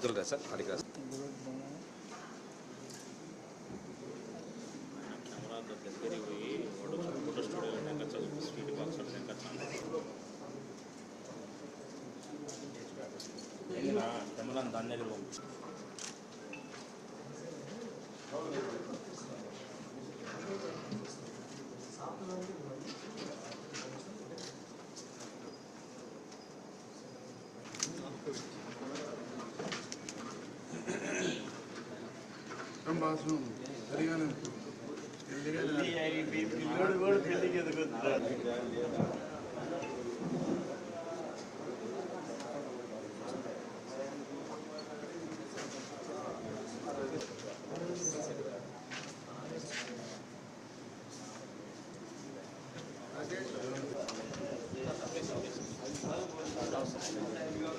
చూద్దాం సార్ అడిగా దగ్గరికి పోయి ఫోటో స్టూడియోలో నెంగచ్చు స్ట్రీట్ బాక్స్ నెంగచ్చు కెమెరాను దాని దగ్గర పంపించు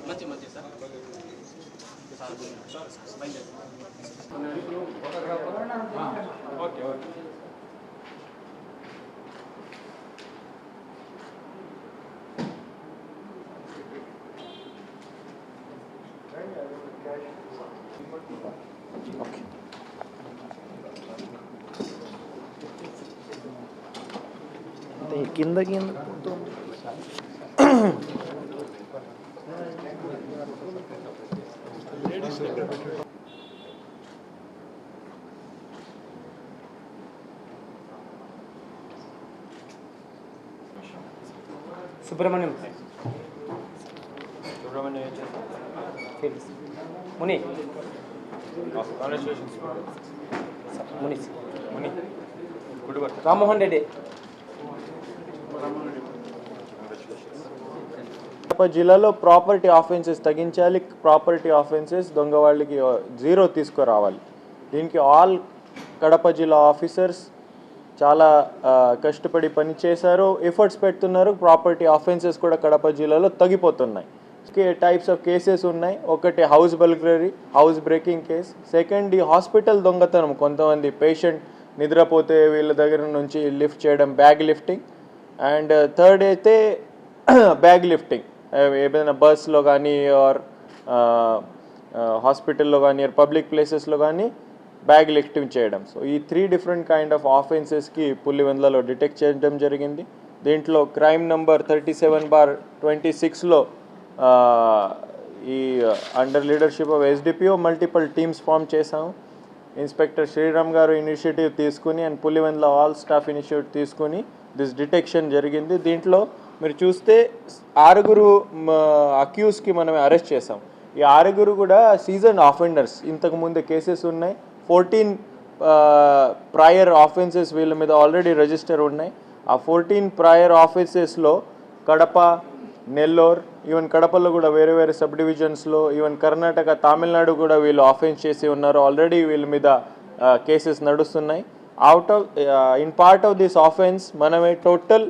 మంచి సార్ ఓకే ఓకే కింద సుబ్రహ్మణ్యం ముని ముని ముని రామ్మోహన్ రెడ్డి కడప జిల్లాలో ప్రాపర్టీ ఆఫెన్సెస్ తగ్గించాలి, ప్రాపర్టీ ఆఫెన్సెస్ దొంగ వాళ్ళకి 0 తీసుకురావాలి. దీనికి ఆల్ కడప జిల్లా ఆఫీసర్స్ చాలా కష్టపడి పని చేశారు, ఎఫర్ట్స్ పెడుతున్నారు. ప్రాపర్టీ ఆఫెన్సెస్ కూడా కడప జిల్లాలో తగ్గిపోతున్నాయి. టైప్స్ ఆఫ్ కేసెస్ ఉన్నాయి. ఒకటి house burglary, house breaking case. Second ఈ హాస్పిటల్ దొంగతనం, కొంతమంది పేషెంట్ నిద్రపోతే వీళ్ళ దగ్గర నుంచి లిఫ్ట్ చేయడం, బ్యాగ్ లిఫ్టింగ్. అండ్ థర్డ్ అయితే బ్యాగ్ లిఫ్టింగ్, ఏదైనా బస్లో కానీ ఆర్ హాస్పిటల్లో కానీ ఆర్ పబ్లిక్ ప్లేసెస్లో కానీ బ్యాగ్ లిఫ్టింగ్ చేయడం. సో ఈ 3 డిఫరెంట్ కైండ్ ఆఫ్ ఆఫెన్సెస్కి పులివెందులలో డిటెక్ట్ చేయడం జరిగింది. దీంట్లో క్రైమ్ నంబర్ 37/26లో ఈ under leadership of SDPO multiple teams form చేశాము. ఇన్స్పెక్టర్ శ్రీరామ్ గారు ఇనిషియేటివ్ తీసుకుని and Pulivendula all staff initiative తీసుకుని దిస్ డిటెక్షన్ జరిగింది. దీంట్లో మీరు చూస్తే 6 అక్యూస్కి మనం అరెస్ట్ చేసాం. ఈ 6 కూడా సీజన్ ఆఫెండర్స్, ఇంతకుముందు కేసెస్ ఉన్నాయి. 14 ప్రయర్ ఆఫెన్సెస్ వీళ్ళ మీద ఆల్రెడీ రిజిస్టర్ ఉన్నాయి. ఆ 14 ప్రయర్ ఆఫెన్సెస్లో కడప, నెల్లూరు, ఈవెన్ కడపలో కూడా వేరే వేరే సబ్ డివిజన్స్లో, ఈవెన్ కర్ణాటక, తమిళనాడు కూడా వీళ్ళు ఆఫెన్స్ చేసి ఉన్నారు. ఆల్రెడీ వీళ్ళ మీద కేసెస్ నడుస్తున్నాయి. In part of this offence మనమే total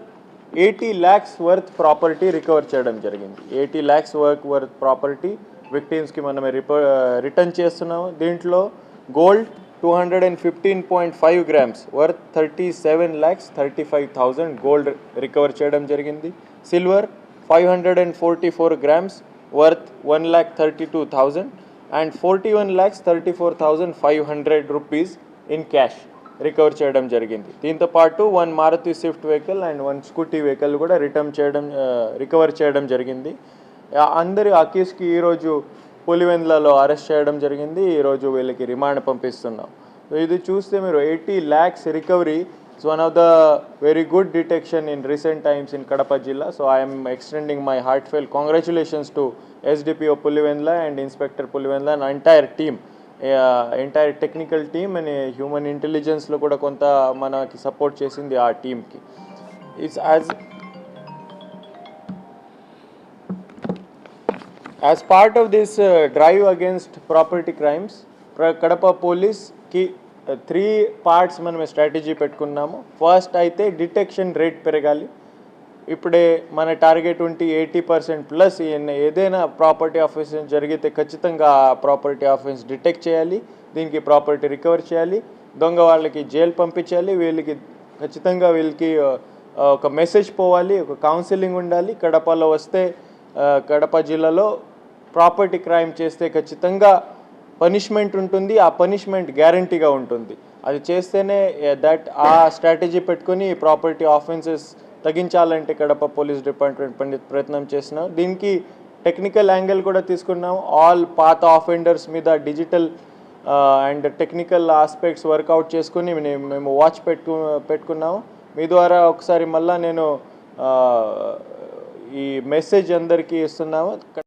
80 lakhs worth property recover చేయడం జరిగింది. 80 lakhs వర్త్ ప్రాపర్టీ విక్టిమ్స్కి మనమే రిటర్న్ చేస్తున్నాము. దీంట్లో gold 215.5 grams worth 37,35,000 gold recover చేయడం జరిగింది. Silver 544 grams worth 1,32,000 and 41,34,500 rupees in cash recover చేయడం జరిగింది. దీంతో పాటు 1 Maruti Swift vehicle and 1 scooty vehicle కూడా రికవర్ చేయడం జరిగింది. అందరి అక్యూస్కి ఈరోజు పులివెందులలో అరెస్ట్ చేయడం జరిగింది. ఈరోజు వీళ్ళకి రిమాండ్ పంపిస్తున్నాం. సో ఇది చూస్తే మీరు 80 lakhs recovery it's one of the very good detection in recent times in Kadapa జిల్లా. So I'm extending my heartfelt congratulations to SDPO Pulivendula and inspector Pulivendula and entire technical team and human ఇంటెలిజెన్స్లో కూడా కొంత మనకి support చేసింది ఆ టీమ్కి. It's as part of this drive against property crimes Kadapa పోలీస్కి 3 parts మనం స్ట్రాటజీ పెట్టుకున్నాము. ఫస్ట్ అయితే డిటెక్షన్ రేట్ పెరగాలి. ఇప్పుడే మన టార్గెట్ ఉంటే 80% ఏదైనా ప్రాపర్టీ ఆఫెన్స్ జరిగితే ఖచ్చితంగా ప్రాపర్టీ ఆఫెన్స్ డిటెక్ట్ చేయాలి. దీనికి ప్రాపర్టీ రికవర్ చేయాలి. దొంగ వాళ్ళకి జైలు పంపించాలి. వీళ్ళకి ఖచ్చితంగా ఒక మెసేజ్ పోవాలి, ఒక కౌన్సిలింగ్ ఉండాలి. కడపలో వస్తే కడప జిల్లాలో ప్రాపర్టీ క్రైమ్ చేస్తే ఖచ్చితంగా పనిష్మెంట్ ఉంటుంది, ఆ పనిష్మెంట్ గ్యారంటీగా ఉంటుంది. అది చేస్తేనే ఆ స్ట్రాటజీ పెట్టుకొని ప్రాపర్టీ ఆఫెన్సెస్ తగ్గించాలంటే కడప పోలీస్ డిపార్ట్మెంట్ ప్రయత్నం చేస్తున్నాం. దీనికి టెక్నికల్ యాంగిల్ కూడా తీసుకున్నాం. ఆల్ పాత ఆఫెండర్స్ మీద digital and technical aspects work out చేసుకుని మేము వాచ్ పెట్టుకున్నాము. మీ ద్వారా ఒకసారి మళ్ళీ నేను ఈ మెసేజ్ అందరికీ ఇస్తున్నాము.